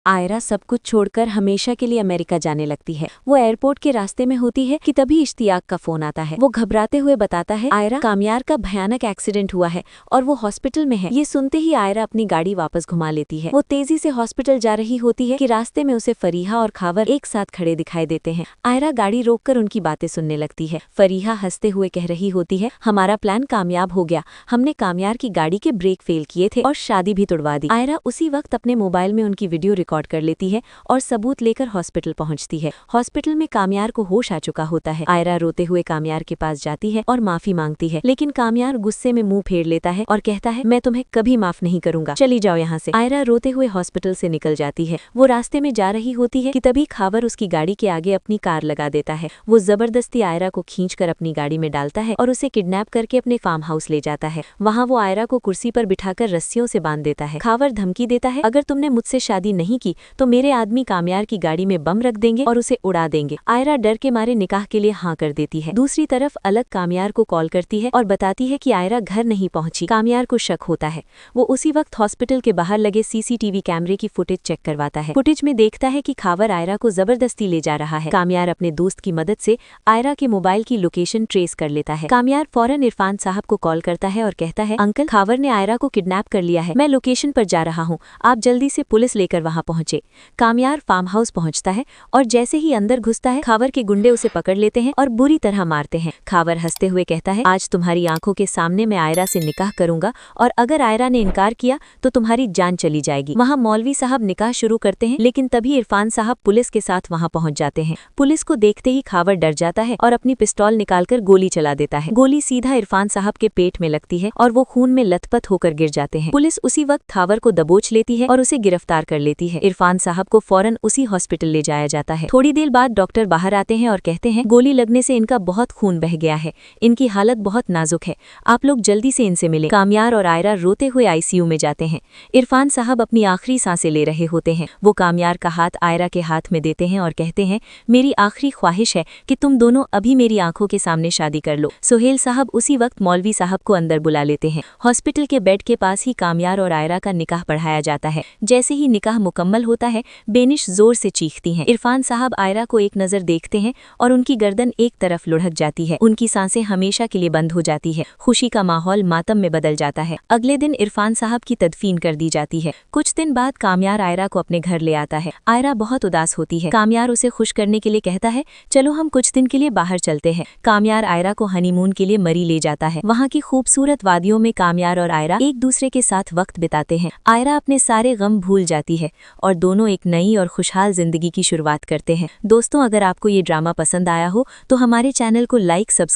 आयरा सब कुछ छोड़कर हमेशा के लिए अमेरिका जाने लगती है। वो एयरपोर्ट के रास्ते में होती है कि तभी इश्तियाक का फोन आता है। वो घबराते हुए बताता है आयरा कामयार का भयानक एक्सीडेंट हुआ है और वो हॉस्पिटल में है। ये सुनते ही आयरा अपनी गाड़ी वापस घुमा लेती है। वो तेजी से हॉस्पिटल जा रही होती है कि रास्ते में उसे फरीहा और खावर एक साथ खड़े दिखाई देते हैं। आयरा गाड़ी रोककर उनकी बातें सुनने लगती है। फरीहा हंसते हुए कह रही होती है हमारा प्लान कामयाब हो गया, हमने कामयार की गाड़ी के ब्रेक फेल किए थे और शादी भी तुड़वा दी। आयरा उसी वक्त अपने मोबाइल में उनकी वीडियो रिकॉर्ड कर लेती है और सबूत लेकर हॉस्पिटल पहुंचती है। हॉस्पिटल में कामयार को होश आ चुका होता है। आयरा रोते हुए कामयार के पास जाती है और माफी मांगती है, लेकिन कामयार गुस्से में मुंह फेर लेता है और कहता है मैं तुम्हें कभी माफ नहीं करूंगा, चली जाओ यहाँ से। आयरा रोते हुए हॉस्पिटल से निकल जाती है। वो रास्ते में जा रही होती है कि तभी खावर उसकी गाड़ी के आगे अपनी कार लगा देता है। वो जबरदस्ती आयरा को खींचकर अपनी गाड़ी में डालता है और उसे किडनैप करके अपने फार्म हाउस ले जाता है। वहाँ वो आयरा को कुर्सी पर बिठाकर रस्सियों से बांध देता है। खावर धमकी देता है अगर तुमने मुझसे शादी नहीं की तो मेरे आदमी कामयार की गाड़ी में बम रख देंगे और उसे उड़ा देंगे। आयरा डर के मारे निकाह के लिए हाँ कर देती है। दूसरी तरफ अलग कामयार को कॉल करती है और बताती है कि आयरा घर नहीं पहुंची। कामयार को शक होता है। वो उसी वक्त हॉस्पिटल के बाहर लगे सीसीटीवी कैमरे की फुटेज चेक करवाता है। फुटेज में देखता है कि खावर आयरा को जबरदस्ती ले जा रहा है। कामयार अपने दोस्त की मदद से आयरा के मोबाइल की लोकेशन ट्रेस कर लेता है। कामयार फौरन इरफान साहब को कॉल करता है और कहता है अंकल खावर ने आयरा को किडनैप कर लिया है, मैं लोकेशन पर जा रहा हूँ, आप जल्दी से पुलिस लेकर वहाँ पहुँचे। कामयार फार्म हाउस पहुँचता है और जैसे ही अंदर घुसता है खावर के गुंडे उसे पकड़ लेते हैं और बुरी तरह मारते हैं। खावर हंसते हुए कहता है आज तुम्हारी आंखों के सामने मैं आयरा से निकाह करूंगा और अगर आयरा ने इनकार किया तो तुम्हारी जान चली जाएगी। वहाँ मौलवी साहब निकाह शुरू करते हैं, लेकिन तभी इरफान साहब पुलिस के साथ वहाँ पहुँच जाते हैं। पुलिस को देखते ही खावर डर जाता है और अपनी पिस्तौल निकालकर गोली चला देता है। गोली सीधा इरफान साहब के पेट में लगती है और वो खून में लथपथ होकर गिर जाते हैं। पुलिस उसी वक्त खावर को दबोच लेती है और उसे गिरफ्तार कर लेती है। इरफान साहब को फौरन उसी हॉस्पिटल ले जाया जाता है। थोड़ी देर बाद डॉक्टर बाहर आते हैं और कहते हैं गोली लगने से इनका बहुत खून बह गया है, इनकी हालत बहुत नाजुक है, आप लोग जल्दी से इनसे मिलें। कामयार और आयरा रोते हुए आईसीयू में जाते हैं। इरफान साहब अपनी आखिरी सांसें ले रहे होते हैं। वो कामयार का हाथ आयरा के हाथ में देते हैं और कहते हैं मेरी आखिरी ख्वाहिश है कि तुम दोनों अभी मेरी आंखों के सामने शादी कर लो। सुहेल साहब उसी वक्त मौलवी साहब को अंदर बुला लेते हैं। हॉस्पिटल के बेड के पास ही कामयार और आयरा का निकाह पढ़ाया जाता है। जैसे ही निकाह मुकम्मल होता है बेनिश जोर से चीखती हैं। इरफान साहब आयरा को एक नजर देखते हैं और उनकी गर्दन एक तरफ लुढ़क जाती है। उनकी सांसें हमेशा के लिए बंद हो जाती है। खुशी का माहौल मातम में बदल जाता है। अगले दिन इरफान साहब की तदफीन कर दी जाती है। कुछ दिन बाद कामयार आयरा को अपने घर ले आता है। आयरा बहुत उदास होती है। कामयार उसे खुश करने के लिए कहता है चलो हम कुछ दिन के लिए बाहर चलते हैं। कामयार आयरा को हनीमून के लिए मरी ले जाता है। वहाँ की खूबसूरत वादियों में कामयार और आयरा एक दूसरे के साथ वक्त बिताते हैं। आयरा अपने सारे गम भूल जाती है और दोनों एक नई और खुशहाल जिंदगी की शुरुआत करते हैं। दोस्तों अगर आपको ये ड्रामा पसंद आया हो तो हमारे चैनल को लाइक सब्सक्राइब